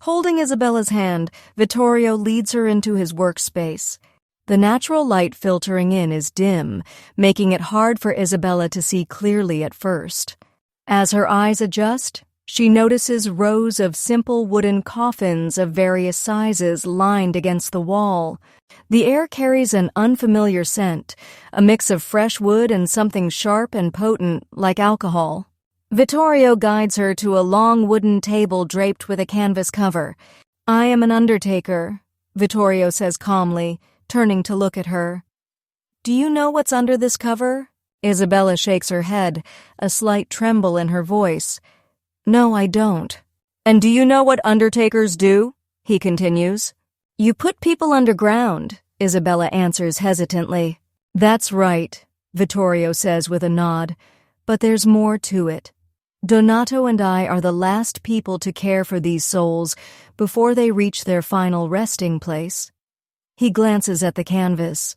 Holding Isabella's hand, Vittorio leads her into his workspace. The natural light filtering in is dim, making it hard for Isabella to see clearly at first. As her eyes adjust, she notices rows of simple wooden coffins of various sizes lined against the wall. The air carries an unfamiliar scent, a mix of fresh wood and something sharp and potent like alcohol. Vittorio guides her to a long wooden table draped with a canvas cover. "I am an undertaker," Vittorio says calmly, turning to look at her. "Do you know what's under this cover?" Isabella shakes her head, a slight tremble in her voice. "No, I don't." "And do you know what undertakers do?" he continues. "You put people underground," Isabella answers hesitantly. "That's right," Vittorio says with a nod. "But there's more to it. Donato and I are the last people to care for these souls before they reach their final resting place." He glances at the canvas.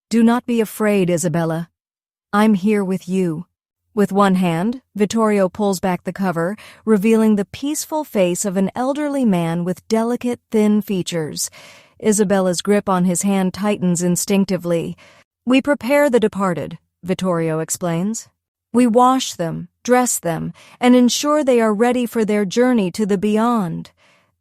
"Do not be afraid, Isabella. I'm here with you." With one hand, Vittorio pulls back the cover, revealing the peaceful face of an elderly man with delicate, thin features. Isabella's grip on his hand tightens instinctively. "We prepare the departed," Vittorio explains. "We wash them, dress them, and ensure they are ready for their journey to the beyond.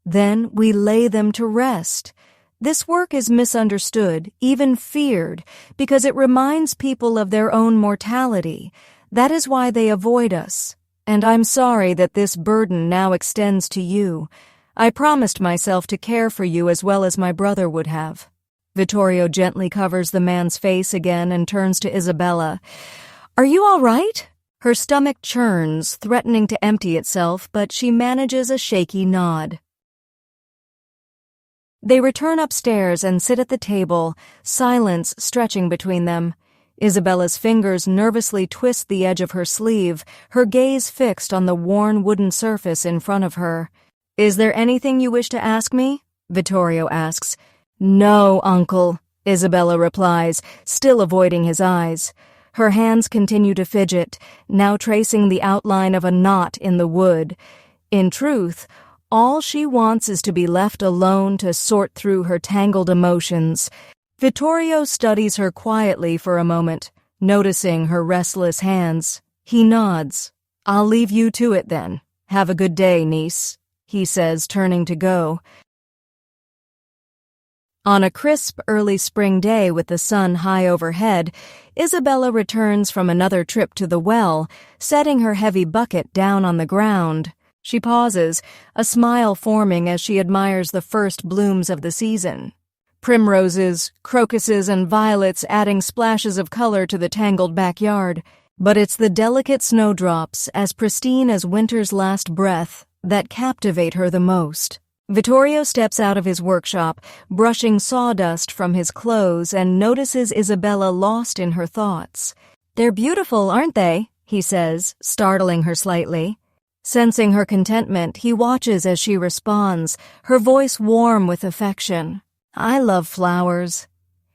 Then we lay them to rest. This work is misunderstood, even feared, because it reminds people of their own mortality. That is why they avoid us. And I'm sorry that this burden now extends to you. I promised myself to care for you as well as my brother would have." Vittorio gently covers the man's face again and turns to Isabella. "Are you all right?" Her stomach churns, threatening to empty itself, but she manages a shaky nod. They return upstairs and sit at the table, silence stretching between them. Isabella's fingers nervously twist the edge of her sleeve, her gaze fixed on the worn wooden surface in front of her. "Is there anything you wish to ask me?" Vittorio asks. "No, uncle," Isabella replies, still avoiding his eyes. Her hands continue to fidget, now tracing the outline of a knot in the wood. In truth, all she wants is to be left alone to sort through her tangled emotions. Vittorio studies her quietly for a moment, noticing her restless hands. He nods. "I'll leave you to it then. Have a good day, niece," he says, turning to go. On a crisp early spring day with the sun high overhead, Isabella returns from another trip to the well, setting her heavy bucket down on the ground. She pauses, a smile forming as she admires the first blooms of the season. Primroses, crocuses, and violets adding splashes of color to the tangled backyard. But it's the delicate snowdrops, as pristine as winter's last breath, that captivate her the most. Vittorio steps out of his workshop, brushing sawdust from his clothes, and notices Isabella lost in her thoughts. "They're beautiful, aren't they?" he says, startling her slightly. Sensing her contentment, he watches as she responds, her voice warm with affection. "I love flowers."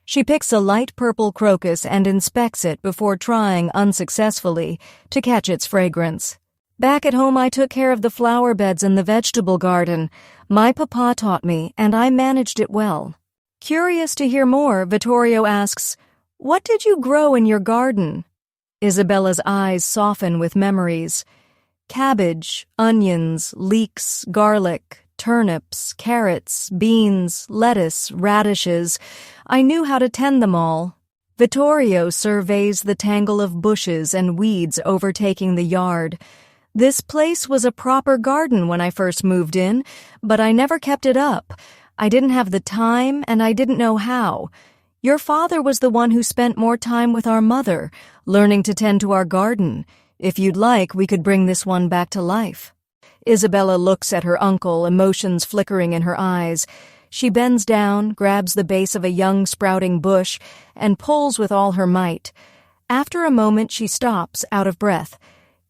She picks a light purple crocus and inspects it before trying, unsuccessfully, to catch its fragrance. "Back at home I took care of the flower beds in the vegetable garden. My papa taught me, and I managed it well." Curious to hear more, Vittorio asks, "What did you grow in your garden?" Isabella's eyes soften with memories. "Cabbage, onions, leeks, garlic, turnips, carrots, beans, lettuce, radishes. I knew how to tend them all." Vittorio surveys the tangle of bushes and weeds overtaking the yard. "This place was a proper garden when I first moved in, but I never kept it up. I didn't have the time, and I didn't know how. Your father was the one who spent more time with our mother, learning to tend to our garden. If you'd like, we could bring this one back to life." Isabella looks at her uncle, emotions flickering in her eyes. She bends down, grabs the base of a young sprouting bush, and pulls with all her might. After a moment, she stops, out of breath.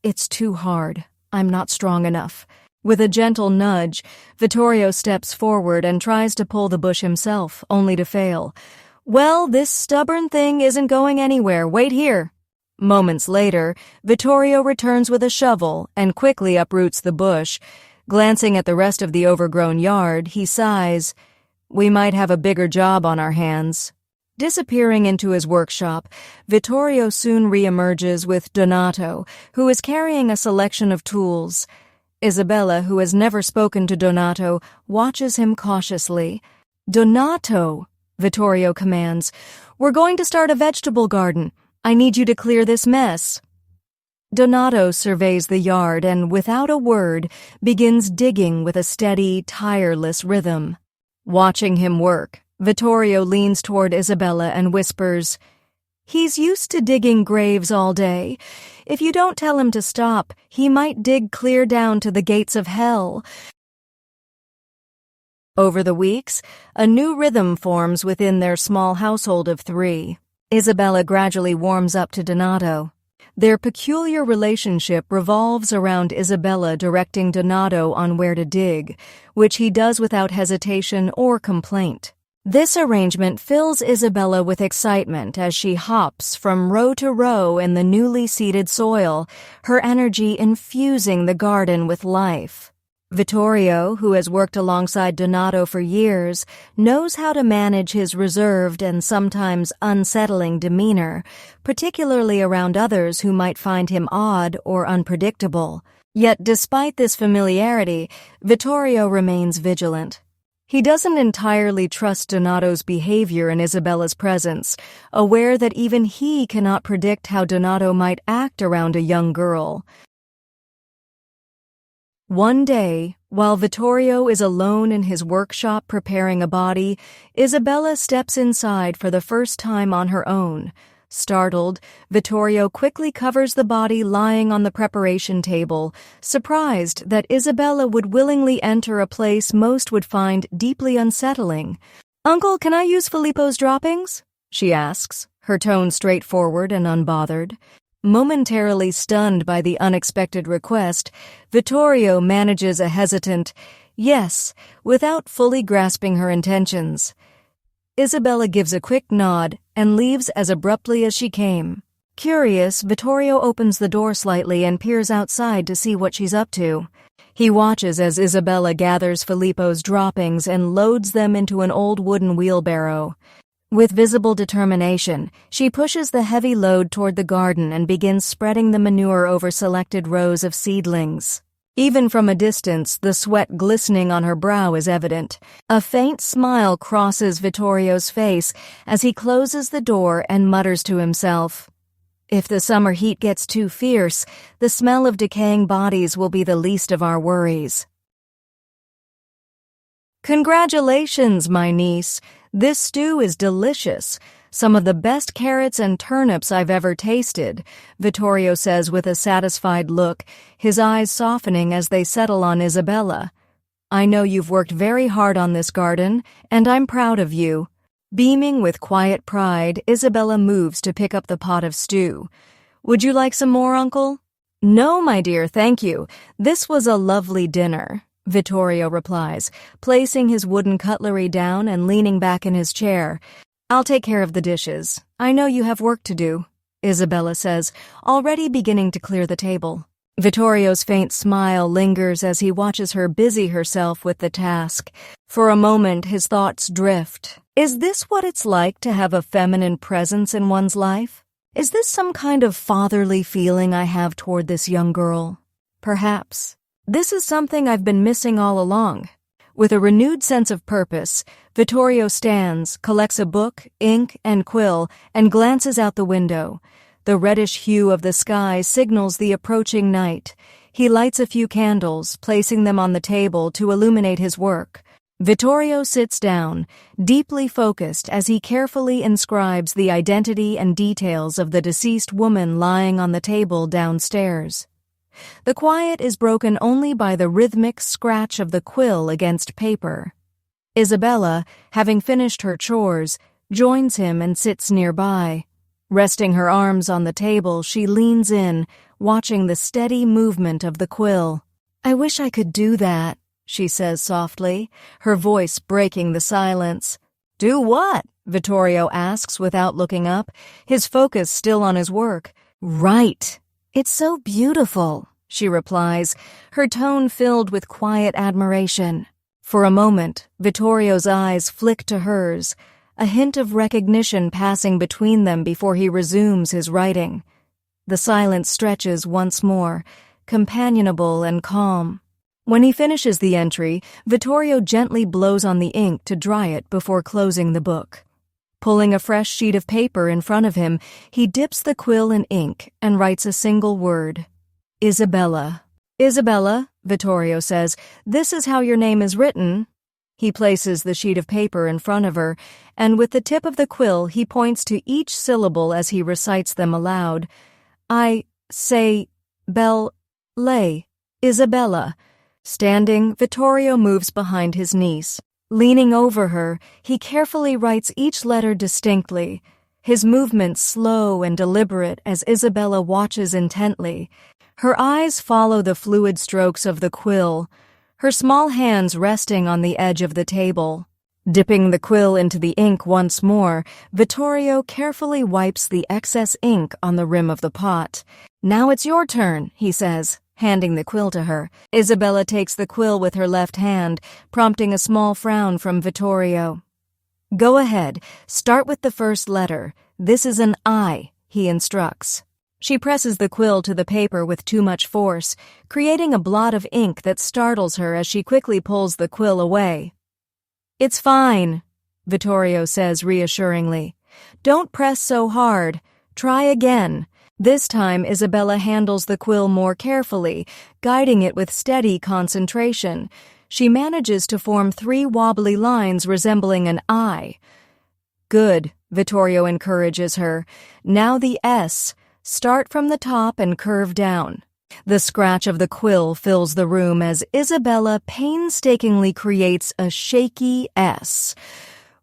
"It's too hard. I'm not strong enough." With a gentle nudge, Vittorio steps forward and tries to pull the bush himself, only to fail. "Well, this stubborn thing isn't going anywhere. Wait here." Moments later, Vittorio returns with a shovel and quickly uproots the bush. Glancing at the rest of the overgrown yard, he sighs. We might have a bigger job on our hands. Disappearing into his workshop, Vittorio soon reemerges with Donato, who is carrying a selection of tools. Isabella, who has never spoken to Donato, watches him cautiously. Donato, Vittorio commands, we're going to start a vegetable garden. I need you to clear this mess. Donato surveys the yard and, without a word, begins digging with a steady, tireless rhythm. Watching him work, Vittorio leans toward Isabella and whispers, He's used to digging graves all day. If you don't tell him to stop, he might dig clear down to the gates of hell. Over the weeks, a new rhythm forms within their small household of 3. Isabella gradually warms up to Donato. Their peculiar relationship revolves around Isabella directing Donato on where to dig, which he does without hesitation or complaint. This arrangement fills Isabella with excitement as she hops from row to row in the newly seeded soil, her energy infusing the garden with life. Vittorio, who has worked alongside Donato for years, knows how to manage his reserved and sometimes unsettling demeanor, particularly around others who might find him odd or unpredictable. Yet despite this familiarity, Vittorio remains vigilant. He doesn't entirely trust Donato's behavior in Isabella's presence, aware that even he cannot predict how Donato might act around a young girl. One day, while Vittorio is alone in his workshop preparing a body, Isabella steps inside for the first time on her own. Startled, Vittorio quickly covers the body lying on the preparation table, surprised that Isabella would willingly enter a place most would find deeply unsettling. "Uncle, can I use Filippo's droppings?" she asks, her tone straightforward and unbothered. Momentarily stunned by the unexpected request, Vittorio manages a hesitant yes, without fully grasping her intentions. Isabella gives a quick nod and leaves as abruptly as she came. Curious, Vittorio opens the door slightly and peers outside to see what she's up to. He watches as Isabella gathers Filippo's droppings and loads them into an old wooden wheelbarrow. With visible determination, she pushes the heavy load toward the garden and begins spreading the manure over selected rows of seedlings. Even from a distance, the sweat glistening on her brow is evident. A faint smile crosses Vittorio's face as he closes the door and mutters to himself, "If the summer heat gets too fierce, the smell of decaying bodies will be the least of our worries." "Congratulations, my niece. This stew is delicious. Some of the best carrots and turnips I've ever tasted," Vittorio says with a satisfied look, his eyes softening as they settle on Isabella. "I know you've worked very hard on this garden, and I'm proud of you." Beaming with quiet pride, Isabella moves to pick up the pot of stew. "Would you like some more, Uncle?" "No, my dear, thank you. This was a lovely dinner," Vittorio replies, placing his wooden cutlery down and leaning back in his chair. "I'll take care of the dishes. I know you have work to do," Isabella says, already beginning to clear the table. Vittorio's faint smile lingers as he watches her busy herself with the task. For a moment, his thoughts drift. Is this what it's like to have a feminine presence in one's life? Is this some kind of fatherly feeling I have toward this young girl? Perhaps. This is something I've been missing all along. With a renewed sense of purpose, Vittorio stands, collects a book, ink, and quill, and glances out the window. The reddish hue of the sky signals the approaching night. He lights a few candles, placing them on the table to illuminate his work. Vittorio sits down, deeply focused as he carefully inscribes the identity and details of the deceased woman lying on the table downstairs. The quiet is broken only by the rhythmic scratch of the quill against paper. Isabella, having finished her chores, joins him and sits nearby. Resting her arms on the table, she leans in, watching the steady movement of the quill. "I wish I could do that," she says softly, her voice breaking the silence. "Do what?" Vittorio asks without looking up, his focus still on his work. "Write. It's so beautiful." she replies, her tone filled with quiet admiration. For a moment, Vittorio's eyes flick to hers, a hint of recognition passing between them before he resumes his writing. The silence stretches once more, companionable and calm. When he finishes the entry, Vittorio gently blows on the ink to dry it before closing the book. Pulling a fresh sheet of paper in front of him, he dips the quill in ink and writes a single word. Isabella. Isabella, Vittorio says, this is how your name is written. He places the sheet of paper in front of her, and with the tip of the quill he points to each syllable as he recites them aloud. I say, lay, Isabella. Standing, Vittorio moves behind his niece. Leaning over her, he carefully writes each letter distinctly, his movements slow and deliberate as Isabella watches intently. Her eyes follow the fluid strokes of the quill, her small hands resting on the edge of the table. Dipping the quill into the ink once more, Vittorio carefully wipes the excess ink on the rim of the pot. Now it's your turn, he says, handing the quill to her. Isabella takes the quill with her left hand, prompting a small frown from Vittorio. Go ahead, start with the first letter. This is an I, he instructs. She presses the quill to the paper with too much force, creating a blot of ink that startles her as she quickly pulls the quill away. It's fine, Vittorio says reassuringly. Don't press so hard. Try again. This time Isabella handles the quill more carefully, guiding it with steady concentration. She manages to form 3 wobbly lines resembling an I. Good, Vittorio encourages her. Now the S. Start from the top and curve down. The scratch of the quill fills the room as Isabella painstakingly creates a shaky S.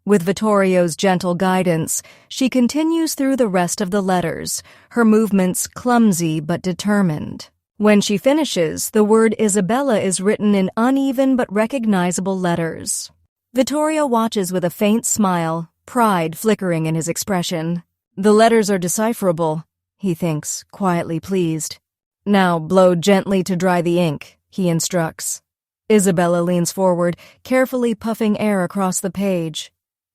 With Vittorio's gentle guidance, she continues through the rest of the letters, her movements clumsy but determined. When she finishes, the word Isabella is written in uneven but recognizable letters. Vittorio watches with a faint smile, pride flickering in his expression. The letters are decipherable, he thinks, quietly pleased. Now blow gently to dry the ink, he instructs. Isabella leans forward, carefully puffing air across the page.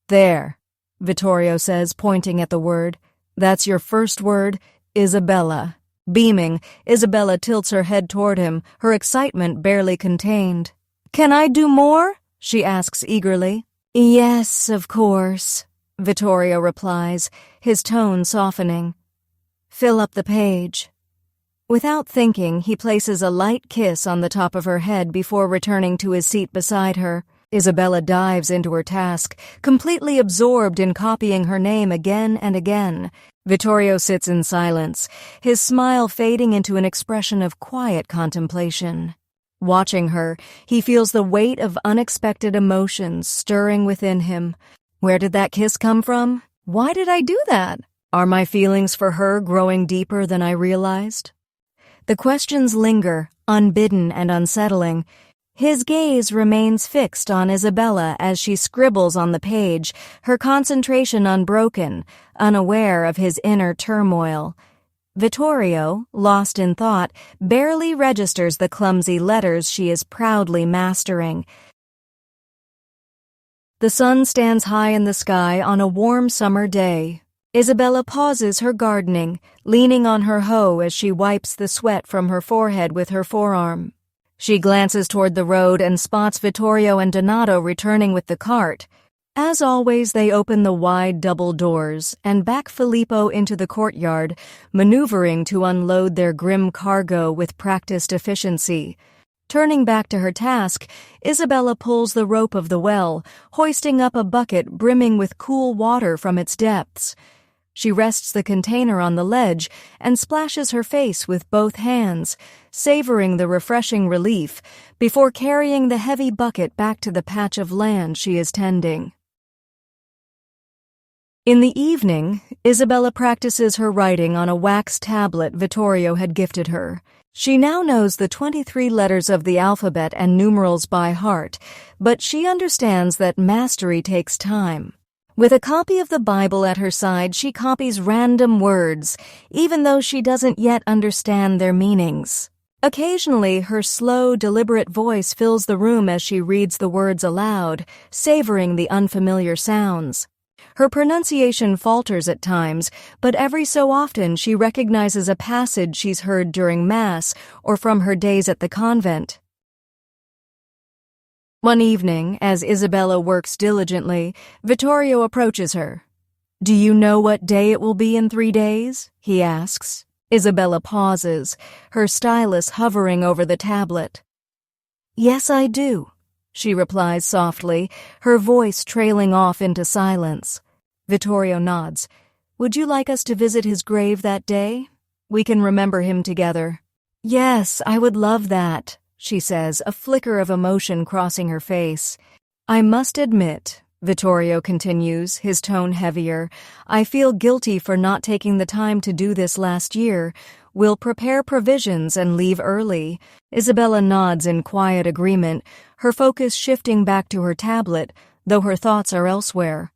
There, Vittorio says, pointing at the word. That's your first word, Isabella. Beaming, Isabella tilts her head toward him, her excitement barely contained. Can I do more? She asks eagerly. Yes, of course, Vittorio replies, his tone softening. Fill up the page. Without thinking, he places a light kiss on the top of her head before returning to his seat beside her. Isabella dives into her task, completely absorbed in copying her name again and again. Vittorio sits in silence, his smile fading into an expression of quiet contemplation. Watching her, he feels the weight of unexpected emotions stirring within him. Where did that kiss come from? Why did I do that? Are my feelings for her growing deeper than I realized? The questions linger, unbidden and unsettling. His gaze remains fixed on Isabella as she scribbles on the page, her concentration unbroken, unaware of his inner turmoil. Vittorio, lost in thought, barely registers the clumsy letters she is proudly mastering. The sun stands high in the sky on a warm summer day. Isabella pauses her gardening, leaning on her hoe as she wipes the sweat from her forehead with her forearm. She glances toward the road and spots Vittorio and Donato returning with the cart. As always, they open the wide double doors and back Filippo into the courtyard, maneuvering to unload their grim cargo with practiced efficiency. Turning back to her task, Isabella pulls the rope of the well, hoisting up a bucket brimming with cool water from its depths. She rests the container on the ledge and splashes her face with both hands, savoring the refreshing relief before carrying the heavy bucket back to the patch of land she is tending. In the evening, Isabella practices her writing on a wax tablet Vittorio had gifted her. She now knows the 23 letters of the alphabet and numerals by heart, but she understands that mastery takes time. With a copy of the Bible at her side, she copies random words, even though she doesn't yet understand their meanings. Occasionally, her slow, deliberate voice fills the room as she reads the words aloud, savoring the unfamiliar sounds. Her pronunciation falters at times, but every so often she recognizes a passage she's heard during Mass or from her days at the convent. One evening, as Isabella works diligently, Vittorio approaches her. "Do you know what day it will be in 3 days?" he asks. Isabella pauses, her stylus hovering over the tablet. "Yes, I do," she replies softly, her voice trailing off into silence. Vittorio nods. "Would you like us to visit his grave that day? We can remember him together." "Yes, I would love that," she says, a flicker of emotion crossing her face. "I must admit," Vittorio continues, his tone heavier, "I feel guilty for not taking the time to do this last year. We'll prepare provisions and leave early." Isabella nods in quiet agreement, her focus shifting back to her tablet, though her thoughts are elsewhere.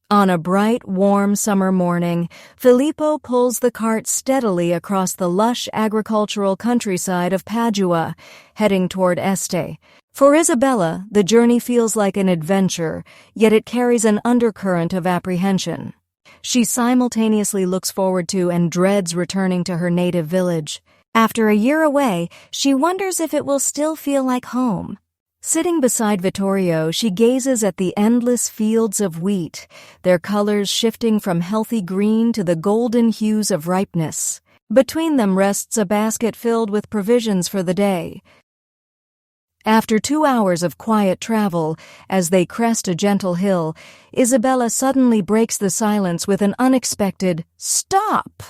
On a bright, warm summer morning, Filippo pulls the cart steadily across the lush agricultural countryside of Padua, heading toward Este. For Isabella, the journey feels like an adventure, yet it carries an undercurrent of apprehension. She simultaneously looks forward to and dreads returning to her native village. After a year away, she wonders if it will still feel like home. Sitting beside Vittorio, she gazes at the endless fields of wheat, their colors shifting from healthy green to the golden hues of ripeness. Between them rests a basket filled with provisions for the day. After 2 hours of quiet travel, as they crest a gentle hill, Isabella suddenly breaks the silence with an unexpected "Stop!"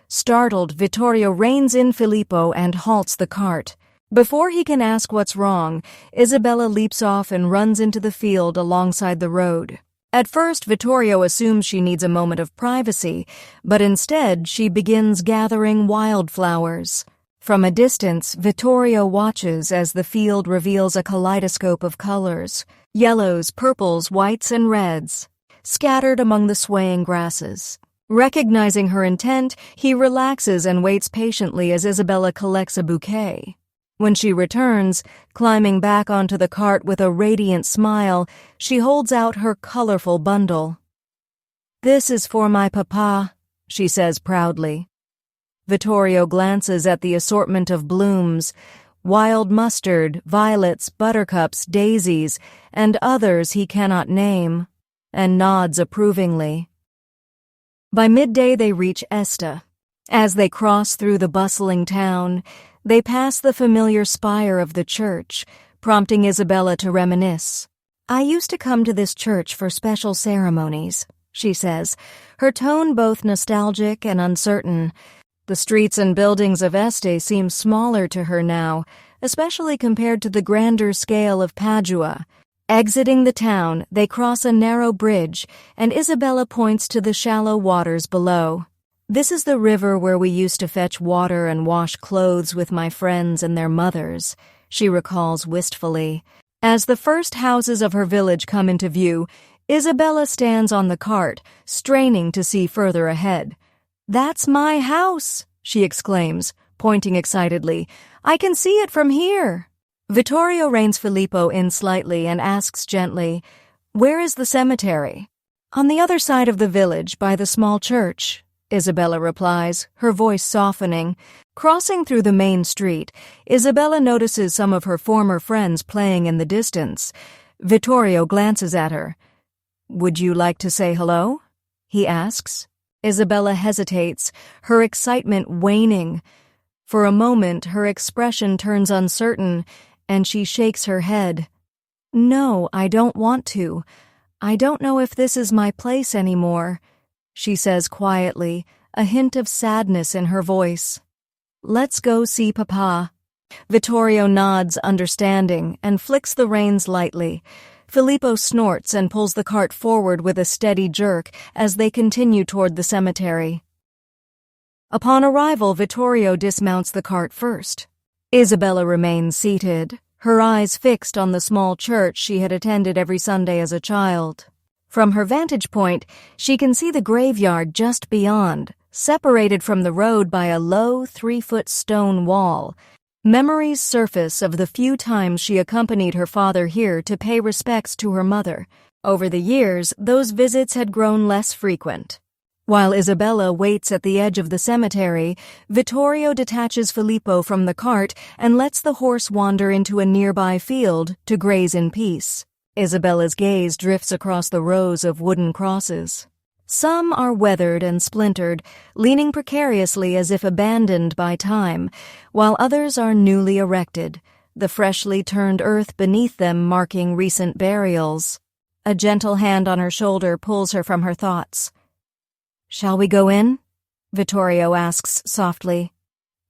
Startled, Vittorio reins in Filippo and halts the cart. Before he can ask what's wrong, Isabella leaps off and runs into the field alongside the road. At first, Vittorio assumes she needs a moment of privacy, but instead she begins gathering wildflowers. From a distance, Vittorio watches as the field reveals a kaleidoscope of colors, yellows, purples, whites, and reds, scattered among the swaying grasses. Recognizing her intent, he relaxes and waits patiently as Isabella collects a bouquet. When she returns, climbing back onto the cart with a radiant smile, she holds out her colorful bundle. "This is for my papa," she says proudly. Vittorio glances at the assortment of blooms, wild mustard, violets, buttercups, daisies, and others he cannot name, and nods approvingly. By midday they reach Este. As they cross through the bustling town, they pass the familiar spire of the church, prompting Isabella to reminisce. "I used to come to this church for special ceremonies," she says, her tone both nostalgic and uncertain. The streets and buildings of Este seem smaller to her now, especially compared to the grander scale of Padua. Exiting the town, they cross a narrow bridge, and Isabella points to the shallow waters below. "This is the river where we used to fetch water and wash clothes with my friends and their mothers," she recalls wistfully. As the first houses of her village come into view, Isabella stands on the cart, straining to see further ahead. "That's my house," she exclaims, pointing excitedly. "I can see it from here." Vittorio reins Filippo in slightly and asks gently, "Where is the cemetery?" "On the other side of the village, by the small church," Isabella replies, her voice softening. Crossing through the main street, Isabella notices some of her former friends playing in the distance. Vittorio glances at her. "Would you like to say hello?" he asks. Isabella hesitates, her excitement waning. For a moment, her expression turns uncertain, and she shakes her head. "No, I don't want to. I don't know if this is my place anymore," she says quietly, a hint of sadness in her voice. "Let's go see Papa." Vittorio nods, understanding, and flicks the reins lightly. Filippo snorts and pulls the cart forward with a steady jerk as they continue toward the cemetery. Upon arrival, Vittorio dismounts the cart first. Isabella remains seated, her eyes fixed on the small church she had attended every Sunday as a child. From her vantage point, she can see the graveyard just beyond, separated from the road by a low 3-foot stone wall. Memories surface of the few times she accompanied her father here to pay respects to her mother. Over the years, those visits had grown less frequent. While Isabella waits at the edge of the cemetery, Vittorio detaches Filippo from the cart and lets the horse wander into a nearby field to graze in peace. Isabella's gaze drifts across the rows of wooden crosses. Some are weathered and splintered, leaning precariously as if abandoned by time, while others are newly erected, the freshly turned earth beneath them marking recent burials. A gentle hand on her shoulder pulls her from her thoughts. "Shall we go in?" Vittorio asks softly.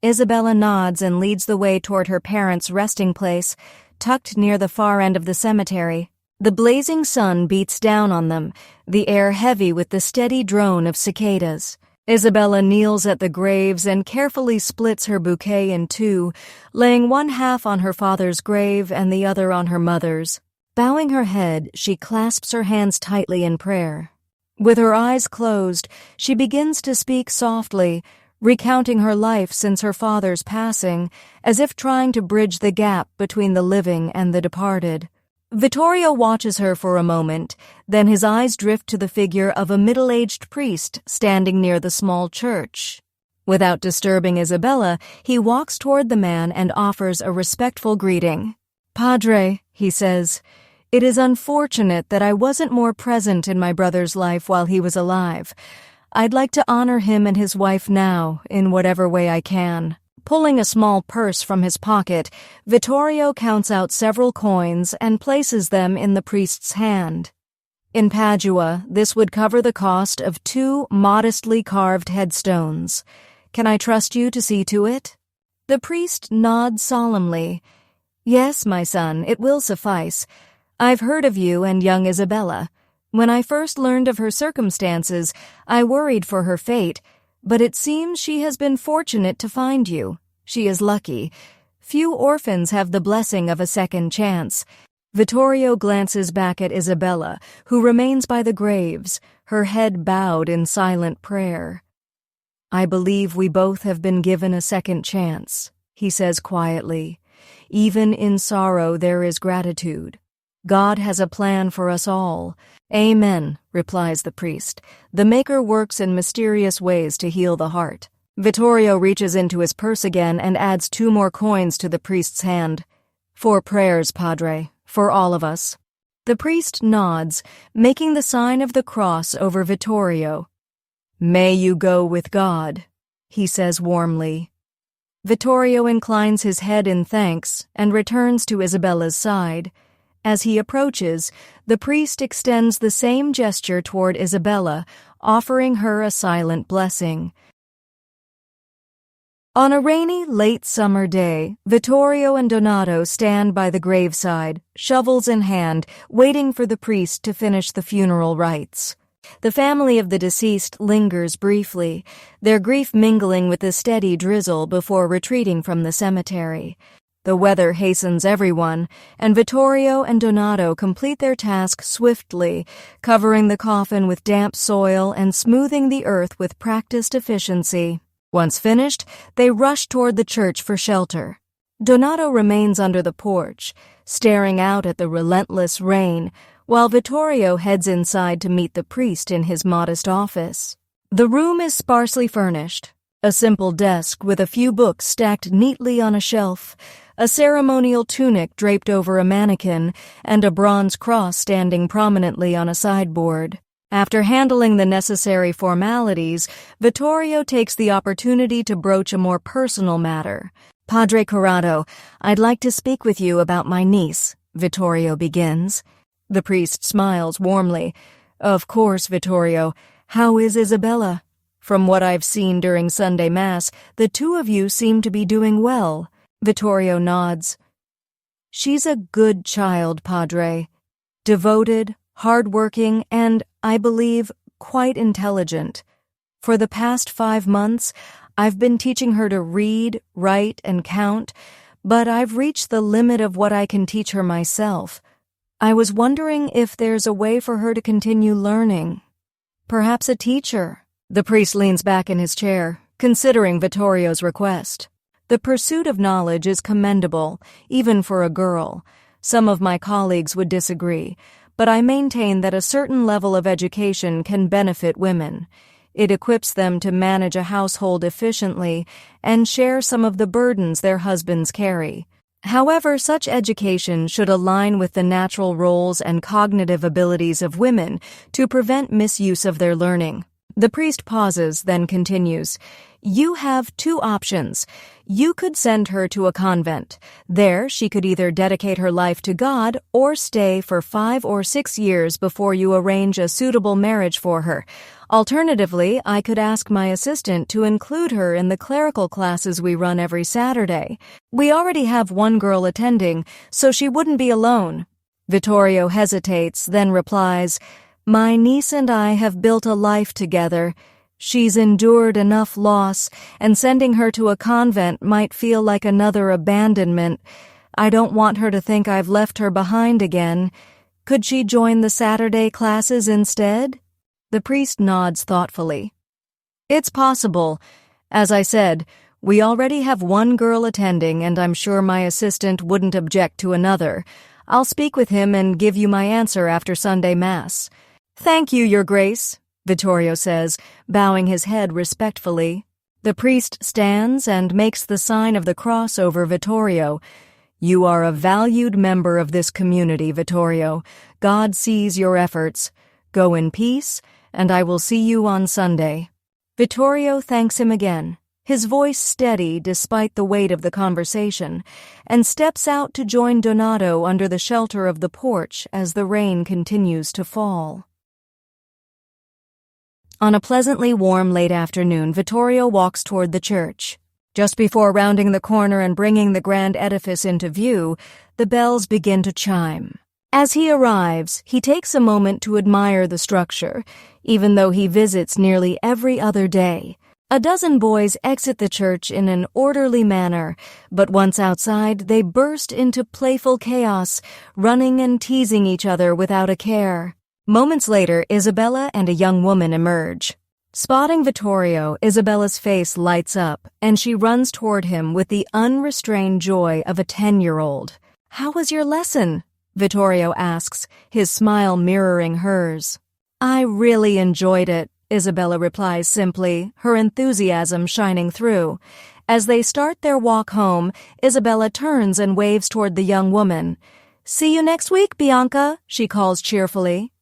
Isabella nods and leads the way toward her parents' resting place, tucked near the far end of the cemetery. The blazing sun beats down on them, the air heavy with the steady drone of cicadas. Isabella kneels at the graves and carefully splits her bouquet in two, laying one half on her father's grave and the other on her mother's. Bowing her head, she clasps her hands tightly in prayer. With her eyes closed, she begins to speak softly, recounting her life since her father's passing, as if trying to bridge the gap between the living and the departed. Vittorio watches her for a moment, then his eyes drift to the figure of a middle-aged priest standing near the small church. Without disturbing Isabella, he walks toward the man and offers a respectful greeting. "Padre," he says, "it is unfortunate that I wasn't more present in my brother's life while he was alive. I'd like to honor him and his wife now, in whatever way I can." Pulling a small purse from his pocket, Vittorio counts out several coins and places them in the priest's hand. In Padua, this would cover the cost of 2 modestly carved headstones. "Can I trust you to see to it?" The priest nods solemnly. "Yes, my son, it will suffice. I've heard of you and young Isabella. When I first learned of her circumstances, I worried for her fate, but it seems she has been fortunate to find you. She is lucky. Few orphans have the blessing of a second chance." Vittorio glances back at Isabella, who remains by the graves, her head bowed in silent prayer. "I believe we both have been given a second chance," he says quietly. "Even in sorrow there is gratitude. God has a plan for us all." "Amen," replies the priest. "The Maker works in mysterious ways to heal the heart." Vittorio reaches into his purse again and adds 2 more coins to the priest's hand. "For prayers, Padre, for all of us." The priest nods, making the sign of the cross over Vittorio. "May you go with God," he says warmly. Vittorio inclines his head in thanks and returns to Isabella's side. As he approaches, the priest extends the same gesture toward Isabella, offering her a silent blessing. On a rainy, late summer day, Vittorio and Donato stand by the graveside, shovels in hand, waiting for the priest to finish the funeral rites. The family of the deceased lingers briefly, their grief mingling with the steady drizzle before retreating from the cemetery. The weather hastens everyone, and Vittorio and Donato complete their task swiftly, covering the coffin with damp soil and smoothing the earth with practiced efficiency. Once finished, they rush toward the church for shelter. Donato remains under the porch, staring out at the relentless rain, while Vittorio heads inside to meet the priest in his modest office. The room is sparsely furnished. A simple desk with a few books stacked neatly on a shelf, a ceremonial tunic draped over a mannequin, and a bronze cross standing prominently on a sideboard. After handling the necessary formalities, Vittorio takes the opportunity to broach a more personal matter. "Padre Corrado, I'd like to speak with you about my niece," Vittorio begins. The priest smiles warmly. "Of course, Vittorio. How is Isabella? From what I've seen during Sunday Mass, the 2 of you seem to be doing well." Vittorio nods. "She's a good child, Padre. Devoted, hard-working, and, I believe, quite intelligent. For the past 5 months, I've been teaching her to read, write, and count, but I've reached the limit of what I can teach her myself. I was wondering if there's a way for her to continue learning. Perhaps a teacher, The priest leans back in his chair, considering Vittorio's request. The pursuit of knowledge is commendable, even for a girl. Some of my colleagues would disagree, but I maintain that a certain level of education can benefit women. It equips them to manage a household efficiently and share some of the burdens their husbands carry. However, such education should align with the natural roles and cognitive abilities of women to prevent misuse of their learning. The priest pauses, then continues. You have two options. You could send her to a convent. There, she could either dedicate her life to God or stay for 5 or 6 years before you arrange a suitable marriage for her. Alternatively, I could ask my assistant to include her in the clerical classes we run every Saturday. We already have one girl attending, so she wouldn't be alone. Vittorio hesitates, then replies, My niece and I have built a life together. She's endured enough loss, and sending her to a convent might feel like another abandonment. I don't want her to think I've left her behind again. Could she join the Saturday classes instead? The priest nods thoughtfully. It's possible. As I said, we already have one girl attending, and I'm sure my assistant wouldn't object to another. I'll speak with him and give you my answer after Sunday Mass. Thank you, Your Grace, Vittorio says, bowing his head respectfully. The priest stands and makes the sign of the cross over Vittorio. You are a valued member of this community, Vittorio. God sees your efforts. Go in peace, and I will see you on Sunday. Vittorio thanks him again, his voice steady despite the weight of the conversation, and steps out to join Donato under the shelter of the porch as the rain continues to fall. On a pleasantly warm late afternoon, Vittorio walks toward the church. Just before rounding the corner and bringing the grand edifice into view, the bells begin to chime. As he arrives, he takes a moment to admire the structure, even though he visits nearly every other day. A dozen boys exit the church in an orderly manner, but once outside, they burst into playful chaos, running and teasing each other without a care. Moments later, Isabella and a young woman emerge. Spotting Vittorio, Isabella's face lights up, and she runs toward him with the unrestrained joy of a 10-year-old. How was your lesson? Vittorio asks, his smile mirroring hers. I really enjoyed it, Isabella replies simply, her enthusiasm shining through. As they start their walk home, Isabella turns and waves toward the young woman. See you next week, Bianca, she calls cheerfully.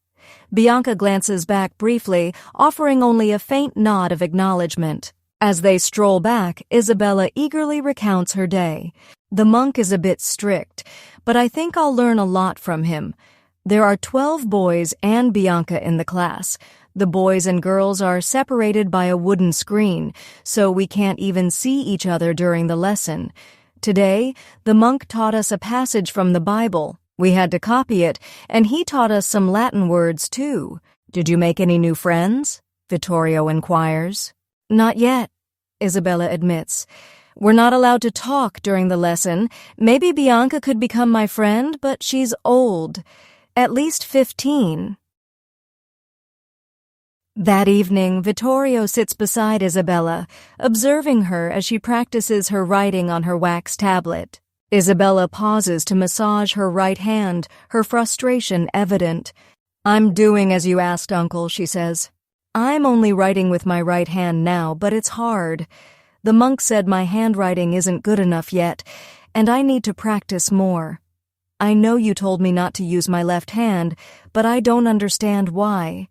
Bianca glances back briefly, offering only a faint nod of acknowledgement. As they stroll back, Isabella eagerly recounts her day. The monk is a bit strict, but I think I'll learn a lot from him. There are 12 boys and Bianca in the class. The boys and girls are separated by a wooden screen, so we can't even see each other during the lesson. Today, the monk taught us a passage from the Bible. We had to copy it, and he taught us some Latin words, too. Did you make any new friends? Vittorio inquires. Not yet, Isabella admits. We're not allowed to talk during the lesson. Maybe Bianca could become my friend, but she's old. At least 15. That evening, Vittorio sits beside Isabella, observing her as she practices her writing on her wax tablet. Isabella pauses to massage her right hand, her frustration evident. I'm doing as you asked, Uncle, she says. I'm only writing with my right hand now, but it's hard. The monk said my handwriting isn't good enough yet, and I need to practice more. I know you told me not to use my left hand, but I don't understand why.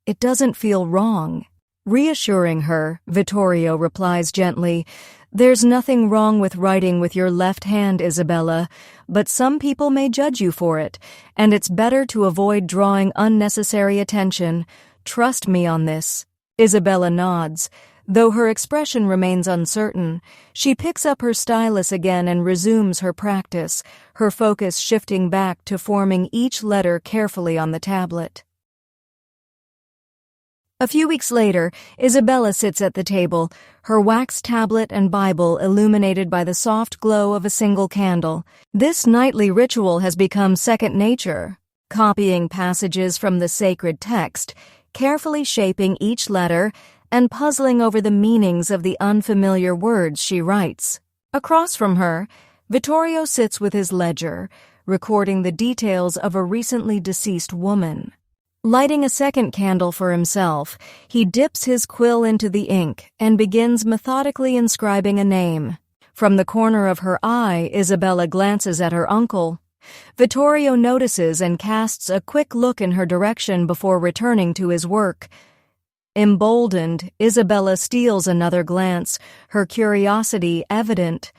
It doesn't feel wrong. Reassuring her, Vittorio replies gently, There's nothing wrong with writing with your left hand, Isabella, but some people may judge you for it, and it's better to avoid drawing unnecessary attention. Trust me on this. Isabella nods. Though her expression remains uncertain, she picks up her stylus again and resumes her practice, her focus shifting back to forming each letter carefully on the tablet. A few weeks later, Isabella sits at the table, her wax tablet and Bible illuminated by the soft glow of a single candle. This nightly ritual has become second nature, copying passages from the sacred text, carefully shaping each letter, and puzzling over the meanings of the unfamiliar words she writes. Across from her, Vittorio sits with his ledger, recording the details of a recently deceased woman. Lighting a second candle for himself, he dips his quill into the ink and begins methodically inscribing a name. From the corner of her eye, Isabella glances at her uncle. Vittorio notices and casts a quick look in her direction before returning to his work. Emboldened, Isabella steals another glance, her curiosity evident.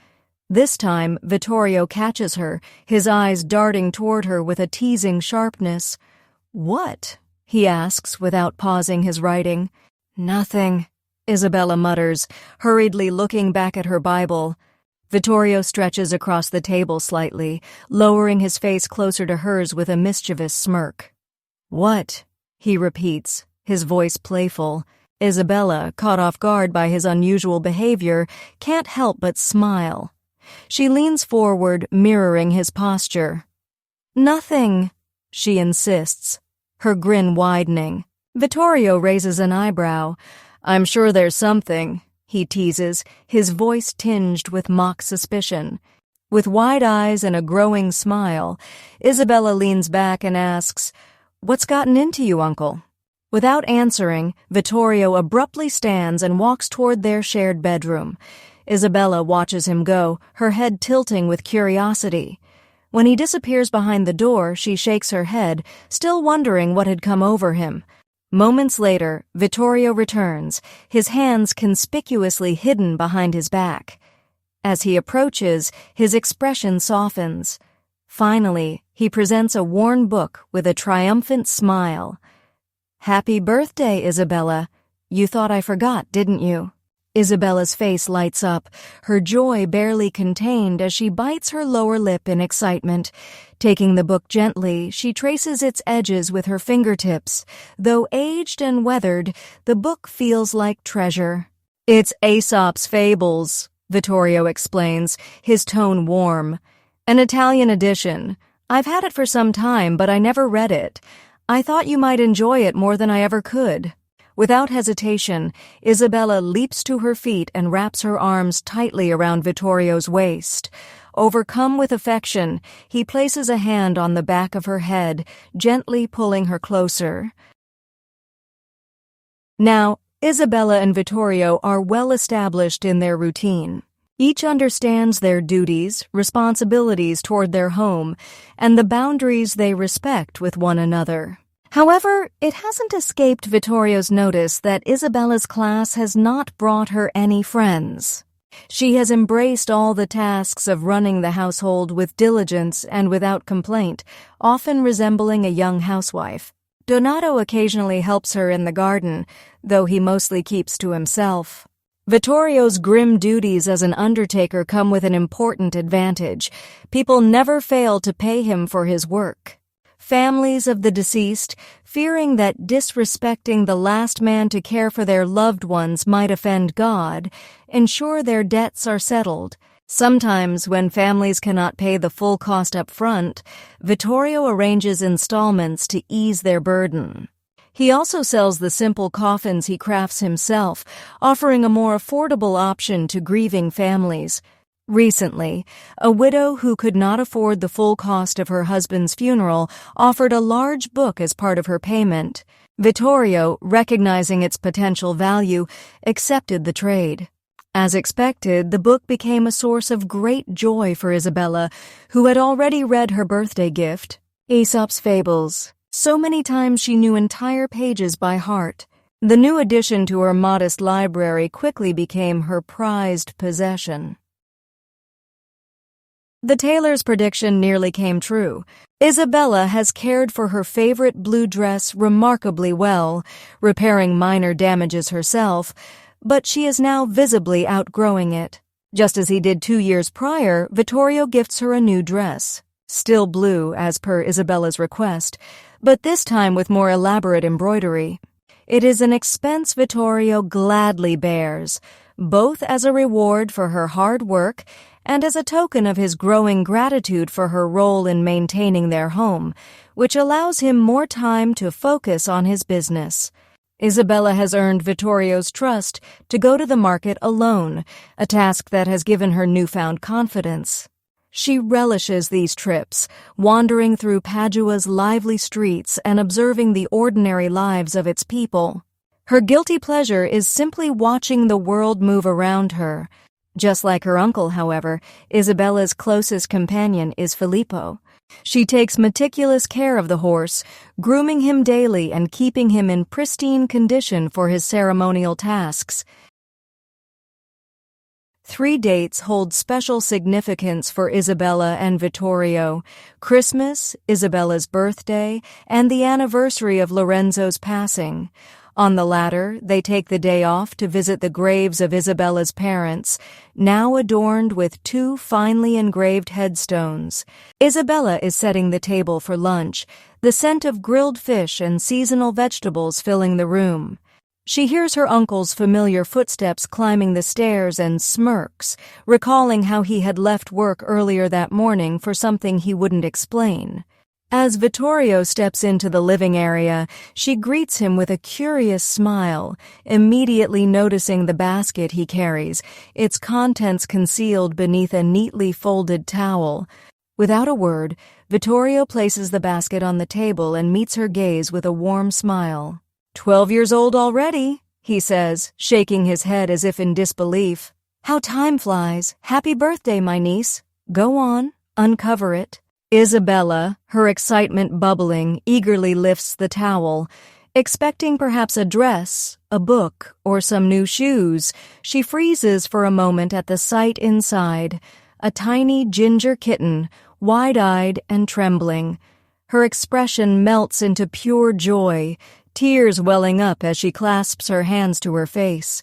This time, Vittorio catches her, his eyes darting toward her with a teasing sharpness. "What?" he asks without pausing his writing. "Nothing," Isabella mutters, hurriedly looking back at her Bible. Vittorio stretches across the table slightly, lowering his face closer to hers with a mischievous smirk. "What?" he repeats, his voice playful. Isabella, caught off guard by his unusual behavior, can't help but smile. She leans forward, mirroring his posture. "Nothing," she insists, her grin widening. Vittorio raises an eyebrow. "I'm sure there's something," he teases, his voice tinged with mock suspicion. With wide eyes and a growing smile, Isabella leans back and asks, "What's gotten into you, Uncle?" Without answering, Vittorio abruptly stands and walks toward their shared bedroom. Isabella watches him go, her head tilting with curiosity. When he disappears behind the door, she shakes her head, still wondering what had come over him. Moments later, Vittorio returns, his hands conspicuously hidden behind his back. As he approaches, his expression softens. Finally, he presents a worn book with a triumphant smile. "Happy birthday, Isabella. You thought I forgot, didn't you?" Isabella's face lights up, her joy barely contained as she bites her lower lip in excitement. Taking the book gently, she traces its edges with her fingertips. Though aged and weathered, the book feels like treasure. "It's Aesop's Fables," Vittorio explains, his tone warm. "An Italian edition. I've had it for some time, but I never read it. I thought you might enjoy it more than I ever could." Without hesitation, Isabella leaps to her feet and wraps her arms tightly around Vittorio's waist. Overcome with affection, he places a hand on the back of her head, gently pulling her closer. Now, Isabella and Vittorio are well established in their routine. Each understands their duties, responsibilities toward their home, and the boundaries they respect with one another. However, it hasn't escaped Vittorio's notice that Isabella's class has not brought her any friends. She has embraced all the tasks of running the household with diligence and without complaint, often resembling a young housewife. Donato occasionally helps her in the garden, though he mostly keeps to himself. Vittorio's grim duties as an undertaker come with an important advantage. People never fail to pay him for his work. Families of the deceased, fearing that disrespecting the last man to care for their loved ones might offend God, ensure their debts are settled. Sometimes, when families cannot pay the full cost up front, Vittorio arranges installments to ease their burden. He also sells the simple coffins he crafts himself, offering a more affordable option to grieving families. Recently, a widow who could not afford the full cost of her husband's funeral offered a large book as part of her payment. Vittorio, recognizing its potential value, accepted the trade. As expected, the book became a source of great joy for Isabella, who had already read her birthday gift, Aesop's Fables, so many times she knew entire pages by heart. The new addition to her modest library quickly became her prized possession. The tailor's prediction nearly came true. Isabella has cared for her favorite blue dress remarkably well, repairing minor damages herself, but she is now visibly outgrowing it. Just as he did 2 years prior, Vittorio gifts her a new dress, still blue as per Isabella's request, but this time with more elaborate embroidery. It is an expense Vittorio gladly bears, both as a reward for her hard work and as a token of his growing gratitude for her role in maintaining their home, which allows him more time to focus on his business. Isabella has earned Vittorio's trust to go to the market alone, a task that has given her newfound confidence. She relishes these trips, wandering through Padua's lively streets and observing the ordinary lives of its people. Her guilty pleasure is simply watching the world move around her. Just like her uncle, however, Isabella's closest companion is Filippo. She takes meticulous care of the horse, grooming him daily and keeping him in pristine condition for his ceremonial tasks. 3 dates hold special significance for Isabella and Vittorio: Christmas, Isabella's birthday, and the anniversary of Lorenzo's passing. On the latter, they take the day off to visit the graves of Isabella's parents, now adorned with 2 finely engraved headstones. Isabella is setting the table for lunch, the scent of grilled fish and seasonal vegetables filling the room. She hears her uncle's familiar footsteps climbing the stairs and smirks, recalling how he had left work earlier that morning for something he wouldn't explain. As Vittorio steps into the living area, she greets him with a curious smile, immediately noticing the basket he carries, its contents concealed beneath a neatly folded towel. Without a word, Vittorio places the basket on the table and meets her gaze with a warm smile. 12 years old already, he says, shaking his head as if in disbelief. How time flies. Happy birthday, my niece. Go on, uncover it. Isabella, her excitement bubbling, eagerly lifts the towel. Expecting perhaps a dress, a book, or some new shoes, she freezes for a moment at the sight inside. A tiny ginger kitten, wide-eyed and trembling. Her expression melts into pure joy, tears welling up as she clasps her hands to her face.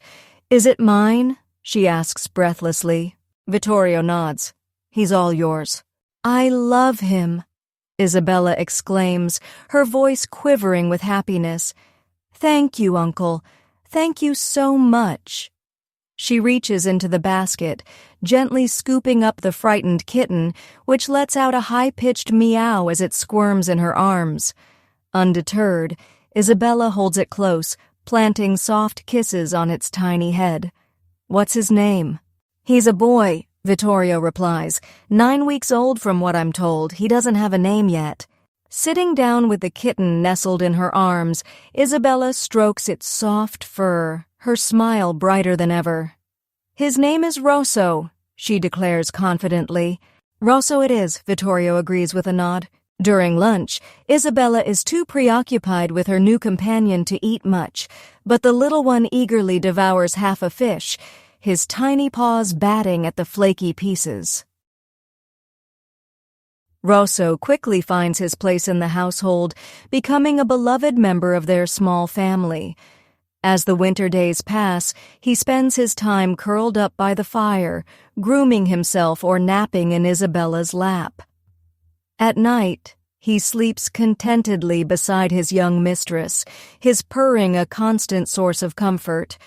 Is it mine? She asks breathlessly. Vittorio nods. He's all yours. I love him, Isabella exclaims, her voice quivering with happiness. Thank you, Uncle. Thank you so much. She reaches into the basket, gently scooping up the frightened kitten, which lets out a high-pitched meow as it squirms in her arms. Undeterred, Isabella holds it close, planting soft kisses on its tiny head. What's his name? He's a boy, Vittorio replies. 9 weeks old from what I'm told. He doesn't have a name yet. Sitting down with the kitten nestled in her arms, Isabella strokes its soft fur, her smile brighter than ever. His name is Rosso, she declares confidently. Rosso it is, Vittorio agrees with a nod. During lunch, Isabella is too preoccupied with her new companion to eat much, but the little one eagerly devours half a fish, his tiny paws batting at the flaky pieces. Rosso quickly finds his place in the household, becoming a beloved member of their small family. As the winter days pass, he spends his time curled up by the fire, grooming himself or napping in Isabella's lap. At night, he sleeps contentedly beside his young mistress, his purring a constant source of comfort.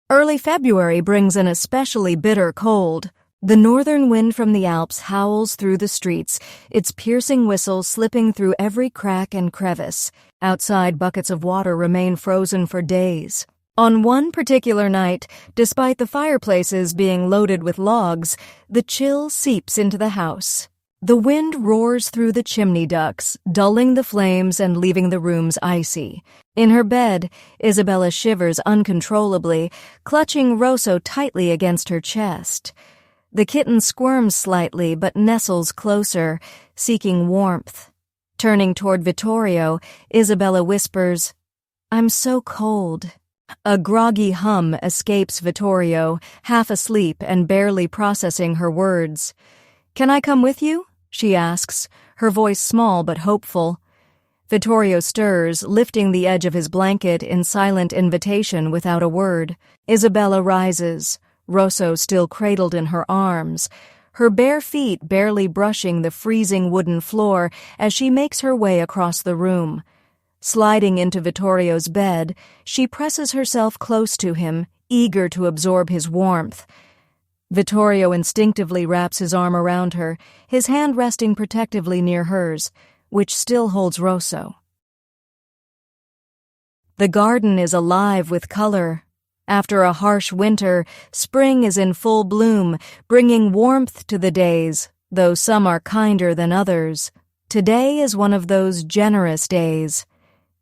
Early February brings an especially bitter cold. The northern wind from the Alps howls through the streets, its piercing whistle slipping through every crack and crevice. Outside, buckets of water remain frozen for days. On one particular night, despite the fireplaces being loaded with logs, the chill seeps into the house. The wind roars through the chimney ducts, dulling the flames and leaving the rooms icy. In her bed, Isabella shivers uncontrollably, clutching Rosso tightly against her chest. The kitten squirms slightly but nestles closer, seeking warmth. Turning toward Vittorio, Isabella whispers, "I'm so cold." A groggy hum escapes Vittorio, half asleep and barely processing her words. "Can I come with you?" she asks, her voice small but hopeful. Vittorio stirs, lifting the edge of his blanket in silent invitation without a word. Isabella rises, Rosso still cradled in her arms, her bare feet barely brushing the freezing wooden floor as she makes her way across the room. Sliding into Vittorio's bed, she presses herself close to him, eager to absorb his warmth. Vittorio instinctively wraps his arm around her, his hand resting protectively near hers, which still holds Rosso. The garden is alive with color. After a harsh winter, spring is in full bloom, bringing warmth to the days, though some are kinder than others. Today is one of those generous days.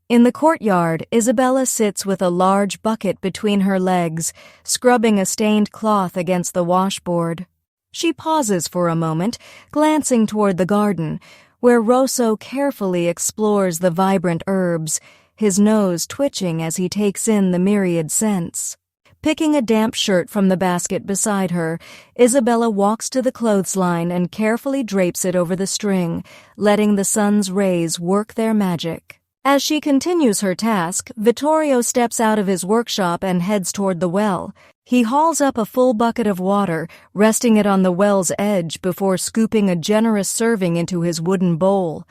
In the courtyard, Isabella sits with a large bucket between her legs, scrubbing a stained cloth against the washboard. She pauses for a moment, glancing toward the garden, where Rosso carefully explores the vibrant herbs, his nose twitching as he takes in the myriad scents. Picking a damp shirt from the basket beside her, Isabella walks to the clothesline and carefully drapes it over the string, letting the sun's rays work their magic. As she continues her task, Vittorio steps out of his workshop and heads toward the well. He hauls up a full bucket of water, resting it on the well's edge before scooping a generous serving into his wooden bowl.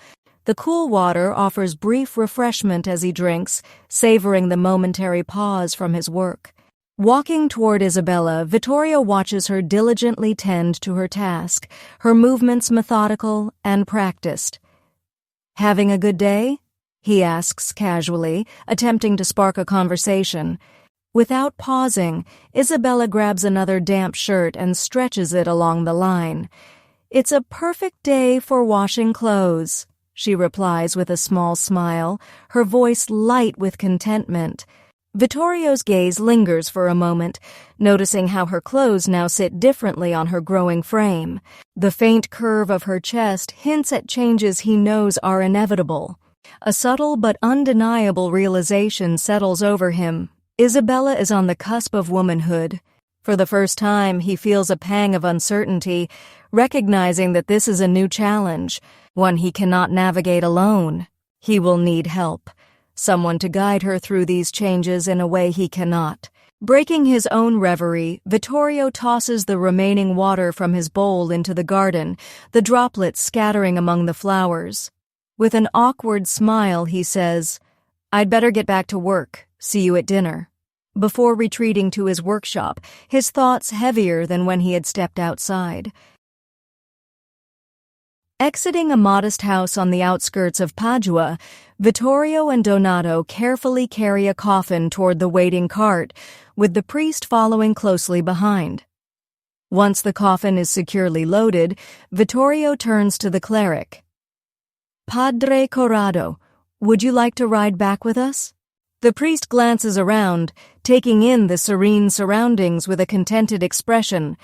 The cool water offers brief refreshment as he drinks, savoring the momentary pause from his work. Walking toward Isabella, Vittorio watches her diligently tend to her task, her movements methodical and practiced. "Having a good day?" he asks casually, attempting to spark a conversation. Without pausing, Isabella grabs another damp shirt and stretches it along the line. "It's a perfect day for washing clothes," she replies with a small smile, her voice light with contentment. Vittorio's gaze lingers for a moment, noticing how her clothes now sit differently on her growing frame. The faint curve of her chest hints at changes he knows are inevitable. A subtle but undeniable realization settles over him. Isabella is on the cusp of womanhood. For the first time, he feels a pang of uncertainty, recognizing that this is a new challenge, one he cannot navigate alone. He will need help. Someone to guide her through these changes in a way he cannot. Breaking his own reverie, Vittorio tosses the remaining water from his bowl into the garden, the droplets scattering among the flowers. With an awkward smile, he says, "I'd better get back to work. See you at dinner." Before retreating to his workshop, his thoughts heavier than when he had stepped outside. Exiting a modest house on the outskirts of Padua, Vittorio and Donato carefully carry a coffin toward the waiting cart, with the priest following closely behind. Once the coffin is securely loaded, Vittorio turns to the cleric. "Padre Corrado, would you like to ride back with us?" The priest glances around, taking in the serene surroundings with a contented expression.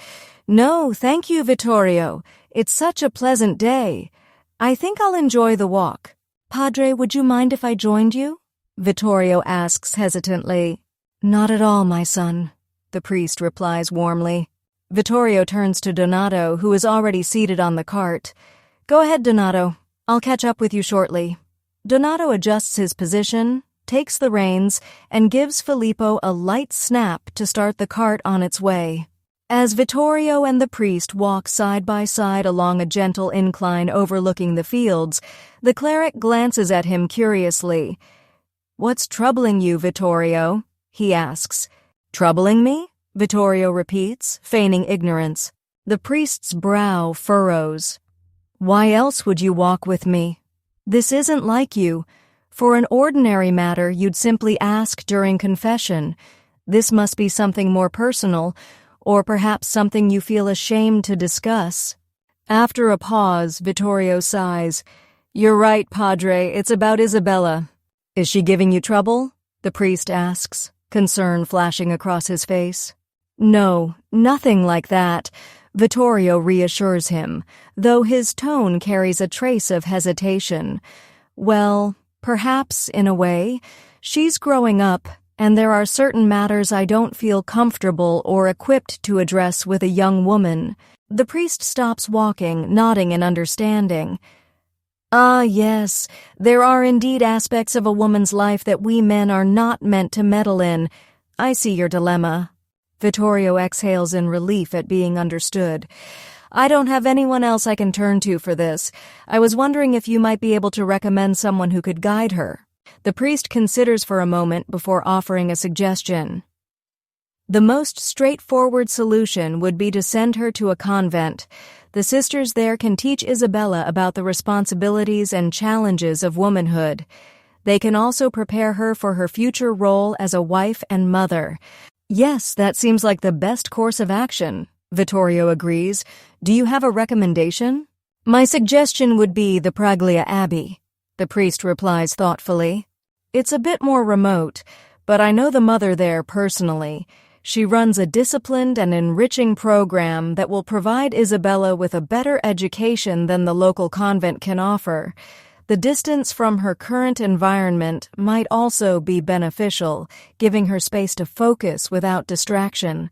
"No, thank you, Vittorio. It's such a pleasant day. I think I'll enjoy the walk." "Padre, would you mind if I joined you?" Vittorio asks hesitantly. "Not at all, my son," the priest replies warmly. Vittorio turns to Donato, who is already seated on the cart. "Go ahead, Donato. I'll catch up with you shortly." Donato adjusts his position, takes the reins, and gives Filippo a light snap to start the cart on its way. As Vittorio and the priest walk side by side along a gentle incline overlooking the fields, the cleric glances at him curiously. "What's troubling you, Vittorio?" he asks. "Troubling me?" Vittorio repeats, feigning ignorance. The priest's brow furrows. "Why else would you walk with me? This isn't like you. For an ordinary matter, you'd simply ask during confession. This must be something more personal, or perhaps something you feel ashamed to discuss." After a pause, Vittorio sighs. "You're right, Padre, it's about Isabella." "Is she giving you trouble?" the priest asks, concern flashing across his face. "No, nothing like that," Vittorio reassures him, though his tone carries a trace of hesitation. "Well, perhaps, in a way, she's growing up, and there are certain matters I don't feel comfortable or equipped to address with a young woman." The priest stops walking, nodding in understanding. "Ah, yes, there are indeed aspects of a woman's life that we men are not meant to meddle in. I see your dilemma." Vittorio exhales in relief at being understood. "I don't have anyone else I can turn to for this. I was wondering if you might be able to recommend someone who could guide her." The priest considers for a moment before offering a suggestion. "The most straightforward solution would be to send her to a convent. The sisters there can teach Isabella about the responsibilities and challenges of womanhood. They can also prepare her for her future role as a wife and mother. Yes, that seems like the best course of action, Vittorio agrees. Do you have a recommendation? My suggestion would be the Praglia Abbey, the priest replies thoughtfully. It's a bit more remote, but I know the mother there personally. She runs a disciplined and enriching program that will provide Isabella with a better education than the local convent can offer. The distance from her current environment might also be beneficial, giving her space to focus without distraction.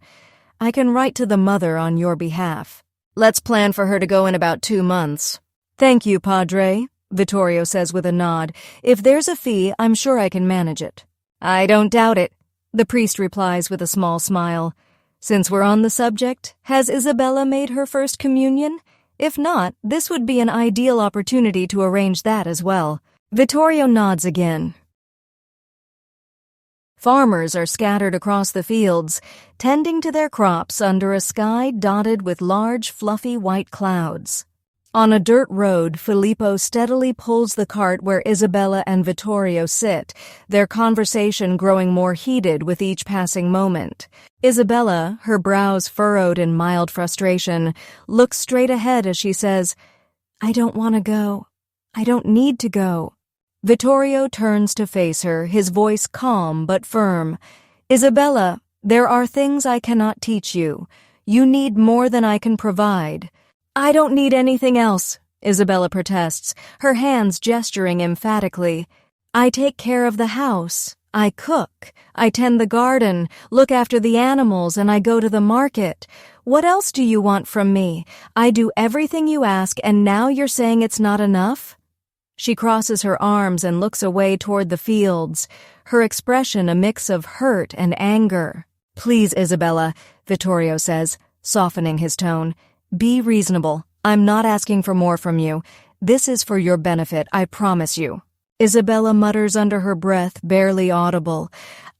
I can write to the mother on your behalf. Let's plan for her to go in about 2 months. Thank you, Padre, Vittorio says with a nod. If there's a fee, I'm sure I can manage it. I don't doubt it, the priest replies with a small smile. Since we're on the subject, has Isabella made her first communion? If not, this would be an ideal opportunity to arrange that as well. Vittorio nods again. Farmers are scattered across the fields, tending to their crops under a sky dotted with large, fluffy white clouds. On a dirt road, Filippo steadily pulls the cart where Isabella and Vittorio sit, their conversation growing more heated with each passing moment. Isabella, her brows furrowed in mild frustration, looks straight ahead as she says, I don't want to go. I don't need to go. Vittorio turns to face her, his voice calm but firm. Isabella, there are things I cannot teach you. You need more than I can provide. I don't need anything else, Isabella protests, her hands gesturing emphatically. I take care of the house. I cook. I tend the garden, look after the animals, and I go to the market. What else do you want from me? I do everything you ask, and now you're saying it's not enough? She crosses her arms and looks away toward the fields, her expression a mix of hurt and anger. Please, Isabella, Vittorio says, softening his tone. Be reasonable. I'm not asking for more from you. This is for your benefit, I promise you. Isabella mutters under her breath, barely audible.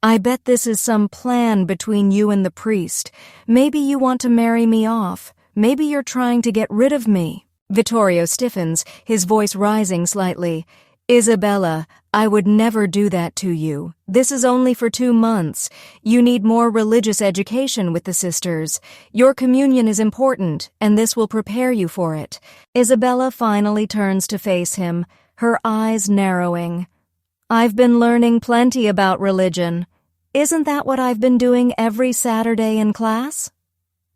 I bet this is some plan between you and the priest. Maybe you want to marry me off. Maybe you're trying to get rid of me. Vittorio stiffens, his voice rising slightly. Isabella, I would never do that to you. This is only for 2 months. You need more religious education with the sisters. Your communion is important, and this will prepare you for it. Isabella finally turns to face him, her eyes narrowing. I've been learning plenty about religion. Isn't that what I've been doing every Saturday in class?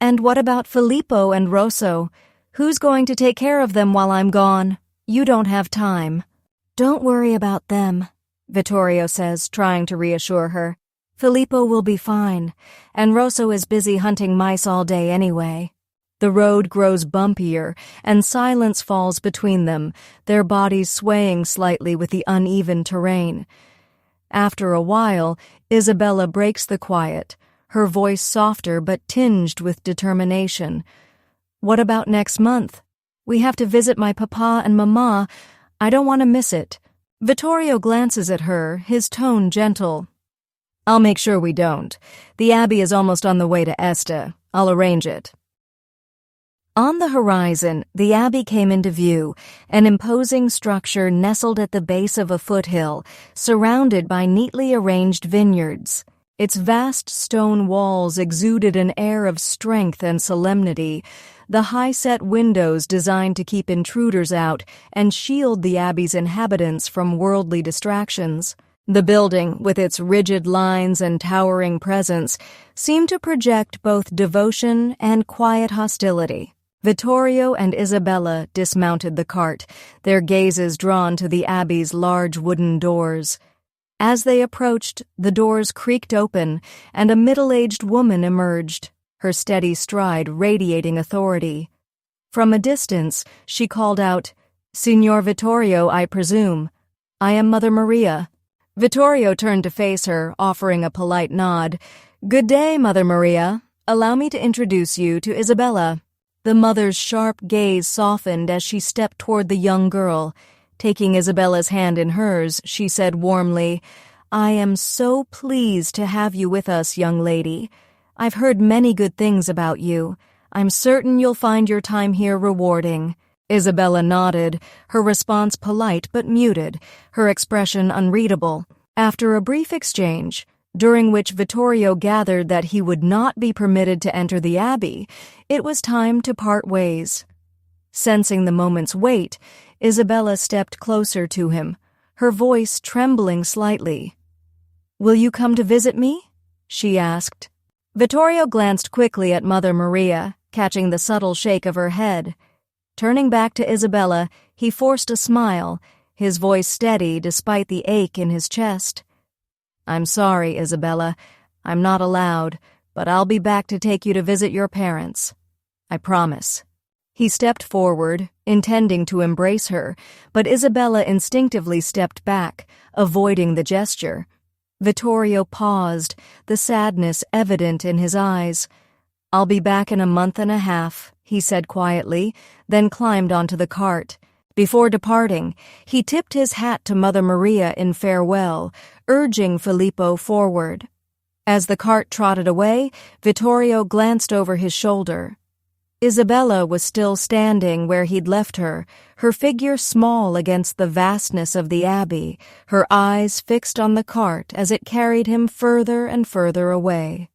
And what about Filippo and Rosso? Who's going to take care of them while I'm gone? You don't have time. Don't worry about them, Vittorio says, trying to reassure her. Filippo will be fine, and Rosso is busy hunting mice all day anyway. The road grows bumpier, and silence falls between them, their bodies swaying slightly with the uneven terrain. After a while, Isabella breaks the quiet, her voice softer but tinged with determination. What about next month? We have to visit my papa and mama. I don't want to miss it. Vittorio glances at her, his tone gentle. I'll make sure we don't. The Abbey is almost on the way to Este. I'll arrange it. On the horizon, the Abbey came into view, an imposing structure nestled at the base of a foothill, surrounded by neatly arranged vineyards. Its vast stone walls exuded an air of strength and solemnity, the high-set windows designed to keep intruders out and shield the Abbey's inhabitants from worldly distractions. The building, with its rigid lines and towering presence, seemed to project both devotion and quiet hostility. Vittorio and Isabella dismounted the cart, their gazes drawn to the Abbey's large wooden doors. As they approached, the doors creaked open, and a middle-aged woman emerged, her steady stride radiating authority. From a distance, she called out, Signor Vittorio, I presume. I am Mother Maria. Vittorio turned to face her, offering a polite nod. Good day, Mother Maria. Allow me to introduce you to Isabella. The mother's sharp gaze softened as she stepped toward the young girl. Taking Isabella's hand in hers, she said warmly, I am so pleased to have you with us, young lady. I've heard many good things about you. I'm certain you'll find your time here rewarding. Isabella nodded, her response polite but muted, her expression unreadable. After a brief exchange, during which Vittorio gathered that he would not be permitted to enter the abbey, it was time to part ways. Sensing the moment's weight, Isabella stepped closer to him, her voice trembling slightly. "Will you come to visit me?" she asked. Vittorio glanced quickly at Mother Maria, catching the subtle shake of her head. Turning back to Isabella, he forced a smile, his voice steady despite the ache in his chest. "I'm sorry, Isabella. I'm not allowed, but I'll be back to take you to visit your parents. I promise." He stepped forward, intending to embrace her, but Isabella instinctively stepped back, avoiding the gesture. Vittorio paused, the sadness evident in his eyes. "I'll be back in a month and a half," he said quietly, then climbed onto the cart. Before departing, he tipped his hat to Mother Maria in farewell, urging Filippo forward. As the cart trotted away, Vittorio glanced over his shoulder. Isabella was still standing where he'd left her, her figure small against the vastness of the abbey, her eyes fixed on the cart as it carried him further and further away.